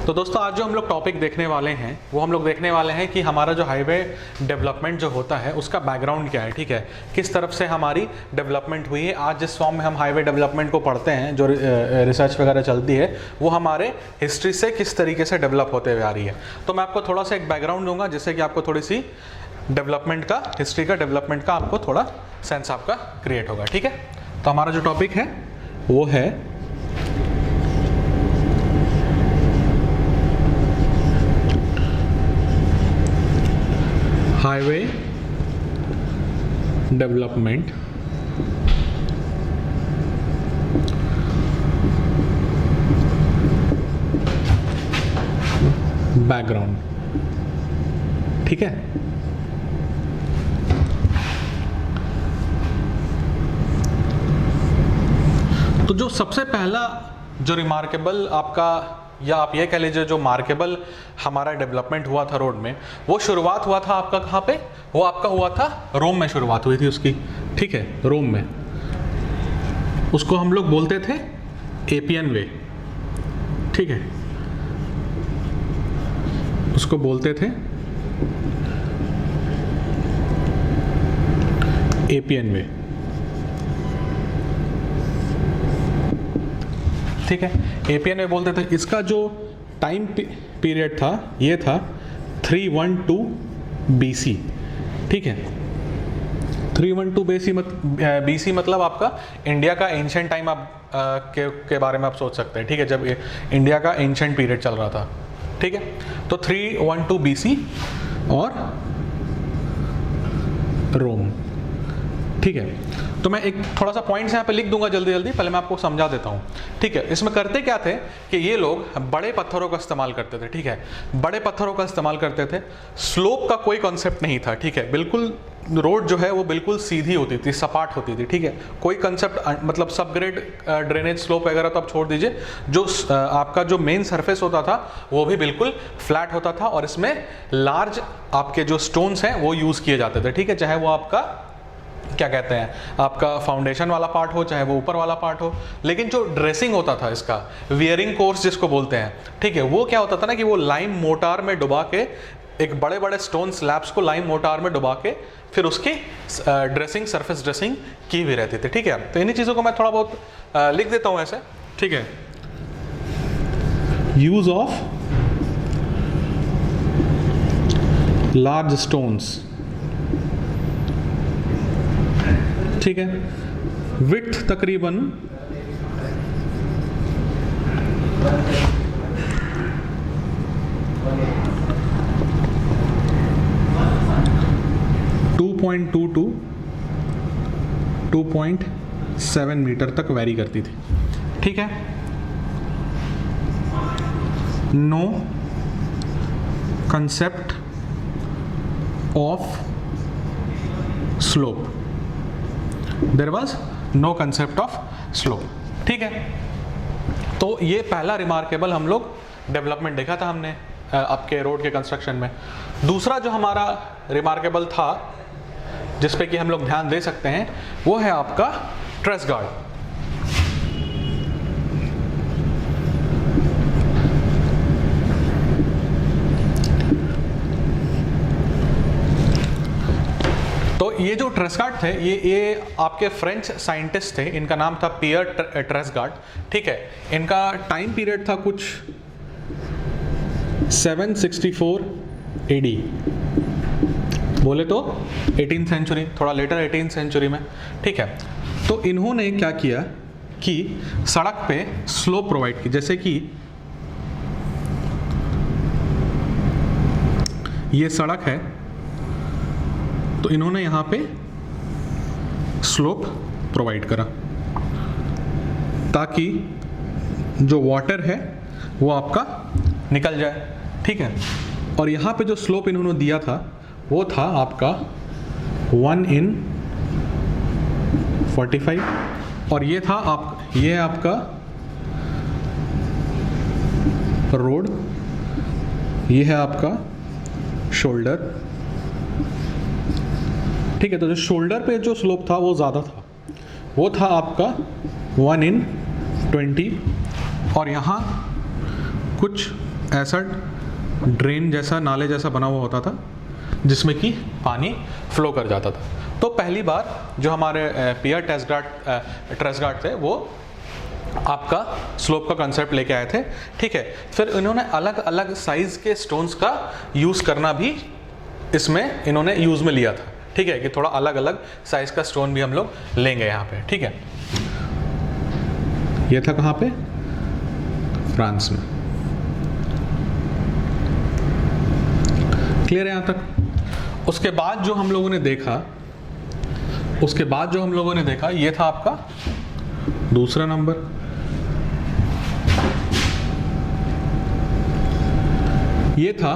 तो दोस्तों आज जो हम लोग टॉपिक देखने वाले हैं वो हम लोग देखने वाले हैं कि हमारा जो हाईवे डेवलपमेंट जो होता है उसका बैकग्राउंड क्या है, ठीक है, किस तरफ से हमारी डेवलपमेंट हुई है। आज जिस फॉर्म में हम हाईवे डेवलपमेंट को पढ़ते हैं, जो रिसर्च वगैरह चलती है, वो हमारे हिस्ट्री से किस तरीके से डेवलप होते हुए आ रही है। तो मैं आपको थोड़ा सा एक बैकग्राउंड दूंगा जिससे कि आपको थोड़ी सी डेवलपमेंट का, हिस्ट्री का, डेवलपमेंट का आपको थोड़ा सेंस आपका क्रिएट होगा, ठीक है। तो हमारा जो टॉपिक है वो है हाईवे डेवलपमेंट बैकग्राउंड, ठीक है। तो जो सबसे पहला जो रिमार्केबल आपका, या आप ये कह लीजिए जो मार्केबल हमारा डेवलपमेंट हुआ था रोड में, वो शुरुआत हुआ था आपका कहाँ पे? वो आपका हुआ था रोम में, शुरुआत हुई थी उसकी, ठीक है, रोम में। उसको हम लोग बोलते थे एपियन वे, ठीक है, उसको बोलते थे एपियन वे, ठीक है, एपियन में बोलते थे। इसका जो टाइम पीरियड था ये था 312 BC, ठीक है। 312 BC मतलब आपका इंडिया का एंशिएंट टाइम आप के बारे में आप सोच सकते हैं, ठीक है, जब इंडिया का एंशिएंट पीरियड चल रहा था, ठीक है। तो 312 BC और रोम, ठीक है। तो मैं एक थोड़ा सा पॉइंट्स यहाँ पे लिख दूंगा जल्दी जल्दी, पहले मैं आपको समझा देता हूँ, ठीक है। इसमें करते क्या थे कि ये लोग बड़े पत्थरों का इस्तेमाल करते थे, ठीक है, बड़े पत्थरों का इस्तेमाल करते थे। स्लोप का कोई कॉन्सेप्ट नहीं था, ठीक है, बिल्कुल रोड जो है वो बिल्कुल सीधी होती थी, सपाट होती थी, ठीक है। कोई कंसेप्ट मतलब सब ग्रेड ड्रेनेज स्लोप वगैरह तो आप छोड़ दीजिए, जो आपका जो मेन सरफेस होता था वो भी बिल्कुल फ्लैट होता था, और इसमें लार्ज आपके जो स्टोन्स हैं वो यूज़ किए जाते थे, ठीक है। चाहे वो आपका क्या कहते हैं, आपका फाउंडेशन वाला पार्ट हो, चाहे वो ऊपर वाला पार्ट हो। लेकिन जो ड्रेसिंग होता था इसका, वियरिंग कोर्स जिसको बोलते हैं, ठीक है, वो क्या होता था ना कि वो लाइम मोटार में डुबा के, एक बड़े बड़े स्टोन स्लैब्स को लाइम मोटार में डुबा के फिर उसकी ड्रेसिंग, सरफेस ड्रेसिंग की भी रहती थी, ठीक है। तो इन्हीं चीज़ों को मैं थोड़ा बहुत लिख देता हूँ ऐसे, ठीक है। यूज ऑफ लार्ज स्टोन्स, ठीक है, विड्थ तकरीबन 2.2 to 2.7 मीटर तक वैरी करती थी, ठीक है। No concept of slope, there was no concept of slope, ठीक है। तो ये पहला रिमार्केबल हम लोग डेवलपमेंट देखा था हमने आपके रोड के कंस्ट्रक्शन में। दूसरा जो हमारा रिमार्केबल था जिस पे कि हम लोग ध्यान दे सकते हैं वो है आपका ट्रेस गार्ड। तो ये जो ट्रेसगार्ड थे, ये आपके फ्रेंच साइंटिस्ट थे, इनका नाम था पियर ट्रेसगार्ड, ठीक है। इनका टाइम पीरियड था कुछ 764 AD, बोले तो 18th सेंचुरी, थोड़ा लेटर 18th सेंचुरी में, ठीक है। तो इन्होंने क्या किया कि सड़क पे स्लोप प्रोवाइड की, जैसे कि ये सड़क है तो इन्होंने यहाँ पे स्लोप प्रोवाइड करा ताकि जो वाटर है वो आपका निकल जाए, ठीक है। और यहाँ पे जो स्लोप इन्होंने दिया था वो था आपका 1/45, और ये था ये आपका रोड, ये है आपका शोल्डर, ठीक है। तो जो शोल्डर पे जो स्लोप था वो ज़्यादा था, वो था आपका 1/20, और यहाँ कुछ ऐसा ड्रेन जैसा, नाले जैसा बना हुआ होता था जिसमें कि पानी फ्लो कर जाता था। तो पहली बार जो हमारे पियर ट्रेसगार्ड थे वो आपका स्लोप का कंसेप्ट लेके आए थे, ठीक है। फिर इन्होंने अलग अलग साइज के स्टोन्स का यूज़ करना भी इसमें इन्होंने यूज़ में लिया था, ठीक है, कि थोड़ा अलग अलग साइज का स्टोन भी हम लोग लेंगे यहाँ पे, ठीक है। ये था कहाँ पे? फ्रांस में। क्लियर है यहाँ तक? उसके बाद जो हम लोगों ने देखा ये था आपका दूसरा नंबर। ये था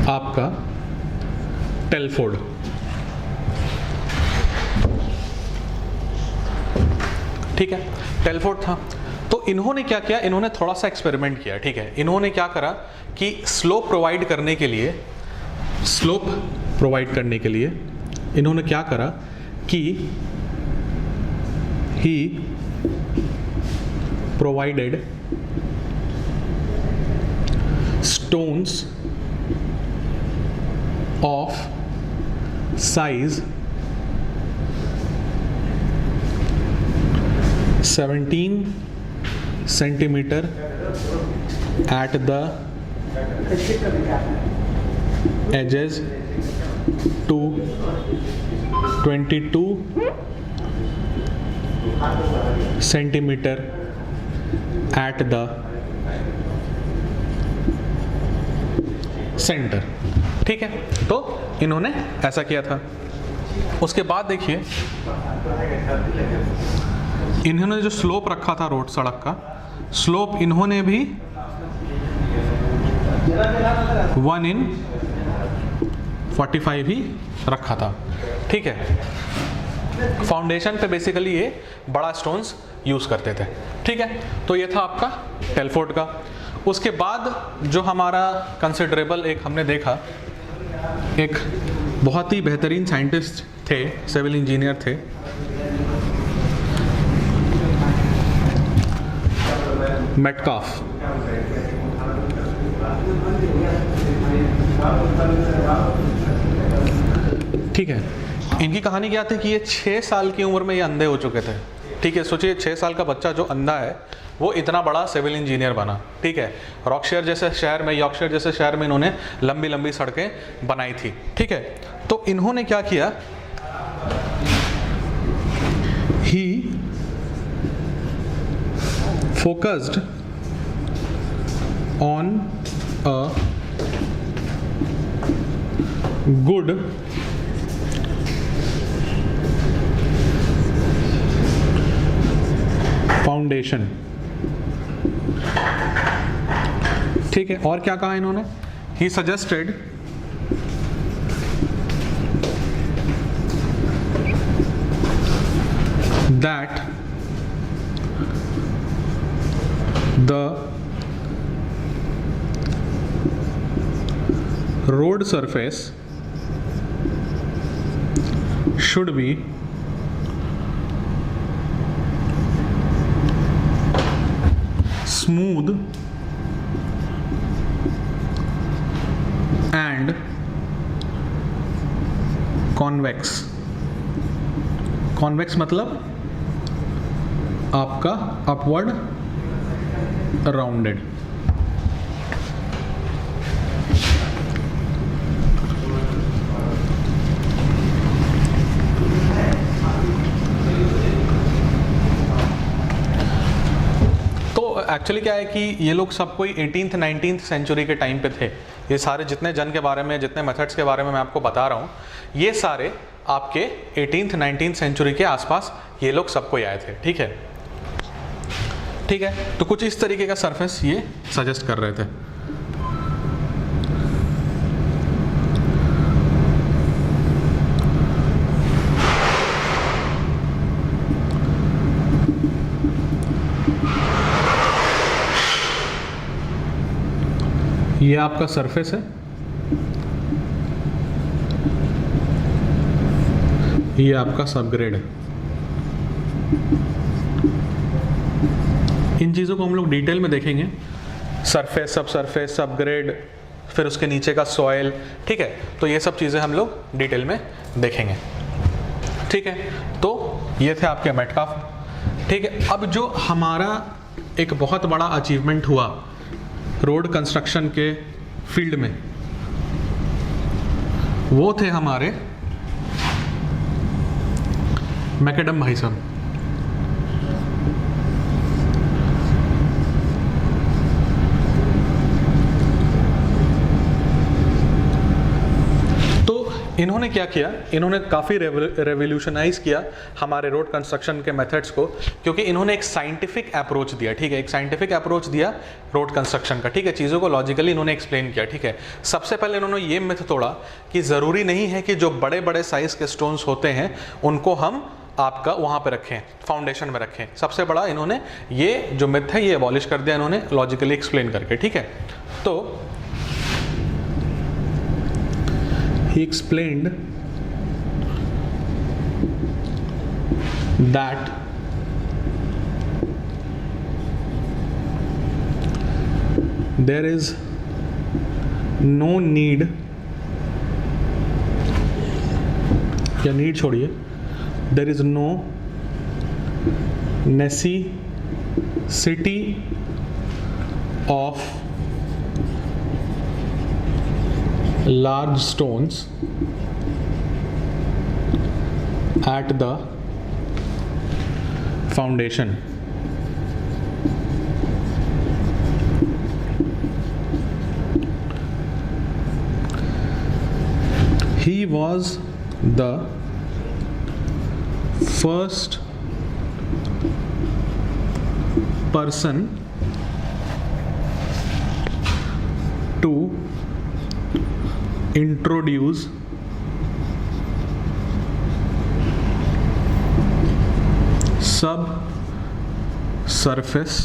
आपका टेलफोर्ड, ठीक है, टेलफोर्ड था। तो इन्होंने क्या किया, इन्होंने थोड़ा सा एक्सपेरिमेंट किया, ठीक है। इन्होंने क्या करा कि स्लोप प्रोवाइड करने के लिए इन्होंने क्या करा कि he provided stones of size 17 centimetre at the edges to 22 centimetre at the centre, ठीक है। तो इन्होंने ऐसा किया था। उसके बाद देखिए इन्होंने जो स्लोप रखा था रोड, सड़क का स्लोप इन्होंने भी 1/45 ही रखा था, ठीक है। फाउंडेशन पे बेसिकली ये बड़ा स्टोन्स यूज करते थे, ठीक है। तो ये था आपका टेलफोर्ड का। उसके बाद जो हमारा कंसिडरेबल एक हमने देखा, एक बहुत ही बेहतरीन साइंटिस्ट थे, सिविल इंजीनियर थे, मेटकाफ, ठीक है। इनकी कहानी क्या थी कि ये 6 साल की उम्र में ये अंधे हो चुके थे, ठीक है। सोचिए 6 साल का बच्चा जो अंधा है वो इतना बड़ा सिविल इंजीनियर बना, ठीक है। यॉर्कशायर जैसे शहर में इन्होंने लंबी लंबी सड़कें बनाई थी, ठीक है। तो इन्होंने क्या किया, ही focused on a good foundation, ठीक है। और क्या कहा इन्होंने, he suggested that the road surface should be smooth and convex। convex मतलब आपका अपवर्ड राउंडेड, तो एक्चुअली क्या है कि ये लोग सब कोई 18th 19th सेंचुरी के टाइम पे थे। ये सारे जितने जन के बारे में, जितने मेथड्स के बारे में मैं आपको बता रहा हूँ, ये सारे आपके 18th 19th सेंचुरी के आसपास ये लोग सब कोई आए थे, ठीक है, ठीक है। तो कुछ इस तरीके का सरफेस ये सजेस्ट कर रहे थे। ये आपका सरफेस है, ये आपका सबग्रेड है, इन चीज़ों को हम लोग डिटेल में देखेंगे, सरफेस, सब ग्रेड, फिर उसके नीचे का सॉइल, ठीक है। तो ये सब चीज़ें हम लोग डिटेल में देखेंगे, ठीक है। तो ये थे आपके मेटकाफ, ठीक है। अब जो हमारा एक बहुत बड़ा अचीवमेंट हुआ रोड कंस्ट्रक्शन के फील्ड में, वो थे हमारे मैकडम भाई साहब। इन्होंने क्या किया, इन्होंने काफ़ी रेवोल्यूशनाइज किया हमारे रोड कंस्ट्रक्शन के मेथड्स को, क्योंकि इन्होंने एक साइंटिफिक अप्रोच दिया, ठीक है। एक साइंटिफिक अप्रोच दिया रोड कंस्ट्रक्शन का, ठीक है। चीज़ों को लॉजिकली इन्होंने एक्सप्लेन किया, ठीक है। सबसे पहले इन्होंने ये मिथ तोड़ा कि ज़रूरी नहीं है कि जो बड़े बड़े साइज़ के स्टोन्स होते हैं उनको हम आपका वहाँ पे रखें, फाउंडेशन में रखें। सबसे बड़ा इन्होंने ये जो मिथ है ये अबॉलिश कर दिया इन्होंने, लॉजिकली एक्सप्लेन करके, ठीक है। तो he explained that there is no need, या नीड छोड़िए, there is no necessity of large stones at the foundation. He was the first person to introduce subsurface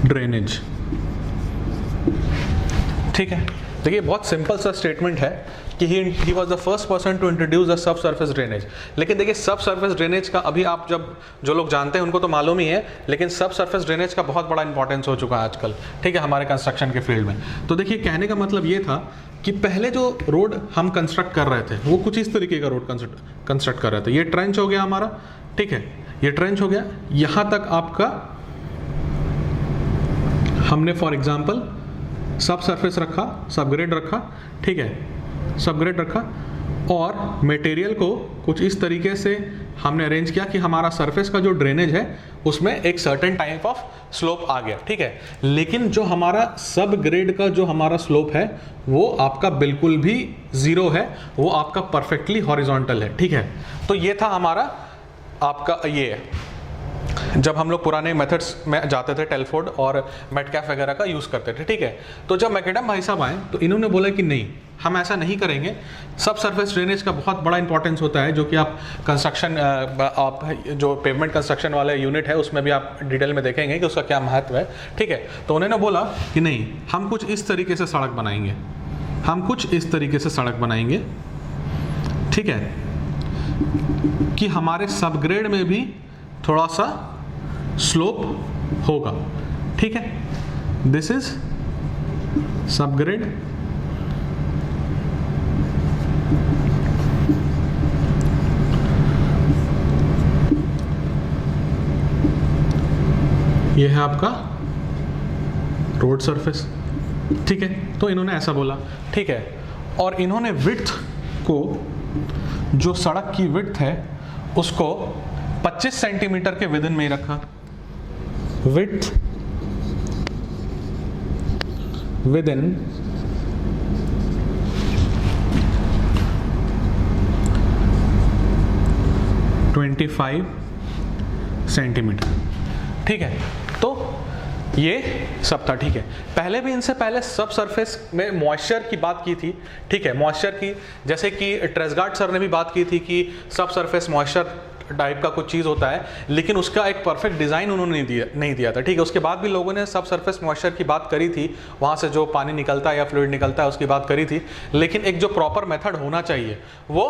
drainage, ठीक है। देखिए बहुत सिंपल सा स्टेटमेंट है कि he was the first person to introduce the subsurface drainage. लेकिन देखिए सब सर्फेस ड्रेनेज का अभी आप जो लोग जानते हैं उनको तो मालूम ही है, लेकिन सब सर्फेस ड्रेनेज का बहुत बड़ा इंपॉर्टेंस हो चुका है आजकल, ठीक है, हमारे कंस्ट्रक्शन के फील्ड में। तो देखिए कहने का मतलब ये था कि पहले जो रोड हम कंस्ट्रक्ट कर रहे थे वो कुछ इस तरीके का रोड कंस्ट्रक्ट कर रहे थे। ये ट्रेंच हो गया हमारा, ठीक है, ये ट्रेंच हो गया, यहाँ तक आपका हमने फॉर एग्जाम्पल सब सरफेस रखा, सब ग्रेड रखा, ठीक है, सब ग्रेड रखा, और मटेरियल को कुछ इस तरीके से हमने अरेंज किया कि हमारा सरफेस का जो ड्रेनेज है उसमें एक सर्टेन टाइप ऑफ स्लोप आ गया, ठीक है। लेकिन जो हमारा सब ग्रेड का जो हमारा स्लोप है वो आपका बिल्कुल भी ज़ीरो है, वो आपका परफेक्टली हॉरिजॉन्टल है, ठीक है। तो ये था हमारा आपका ये जब हम लोग पुराने मेथड्स में जाते थे, टेलफोर्ड और मेटकैफ वगैरह का यूज़ करते थे, ठीक है। तो जब मैकडम भाई साहब आए तो इन्होंने बोला कि नहीं, हम ऐसा नहीं करेंगे, सब सरफेस ड्रेनेज का बहुत बड़ा इंपॉर्टेंस होता है, जो कि आप कंस्ट्रक्शन आप जो पेवमेंट कंस्ट्रक्शन वाला यूनिट है उसमें भी आप डिटेल में देखेंगे कि उसका क्या महत्व है, ठीक है। तो उन्होंने बोला कि नहीं, हम कुछ इस तरीके से सड़क बनाएंगे, हम कुछ इस तरीके से सड़क बनाएंगे, ठीक है, कि हमारे सब ग्रेड में भी थोड़ा सा स्लोप होगा, ठीक है। दिस इज सब ग्रेड, ये है आपका रोड सरफेस, ठीक है। तो इन्होंने ऐसा बोला, ठीक है। और इन्होंने विड्थ को, जो सड़क की विड्थ है उसको 25 सेंटीमीटर के विदिन में ही रखा, विड्थ विदिन 25 सेंटीमीटर, ठीक है। तो ये सब था, ठीक है। पहले भी इनसे पहले सब सरफेस में मॉइस्चर की बात की थी, ठीक है, मॉइस्चर की, जैसे कि ट्रेसगार्ड सर ने भी बात की थी कि सब सरफेस मॉइस्चर टाइप का कुछ चीज़ होता है, लेकिन उसका एक परफेक्ट डिज़ाइन उन्होंने नहीं दिया था, ठीक है। उसके बाद भी लोगों ने सब सरफेस मॉइस्चर की बात करी थी, वहाँ से जो पानी निकलता है या फ्लूइड निकलता है उसकी बात करी थी, लेकिन एक जो प्रॉपर मेथड होना चाहिए वो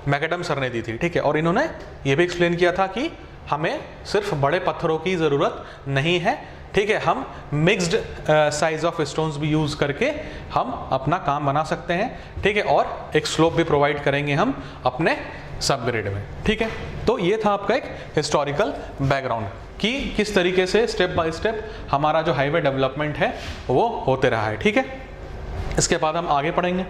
मैकडम सर ने दी थी, ठीक है। और इन्होंने ये भी एक्सप्लेन किया था कि हमें सिर्फ बड़े पत्थरों की ज़रूरत नहीं है, ठीक है, हम मिक्स्ड साइज ऑफ स्टोन्स भी यूज़ करके हम अपना काम बना सकते हैं, ठीक है। और एक स्लोप भी प्रोवाइड करेंगे हम अपने सबग्रेड में, ठीक है। तो ये था आपका एक हिस्टोरिकल बैकग्राउंड कि किस तरीके से स्टेप बाय स्टेप हमारा जो हाईवे डेवलपमेंट है वो होते रहा है, ठीक है। इसके बाद हम आगे पढ़ेंगे।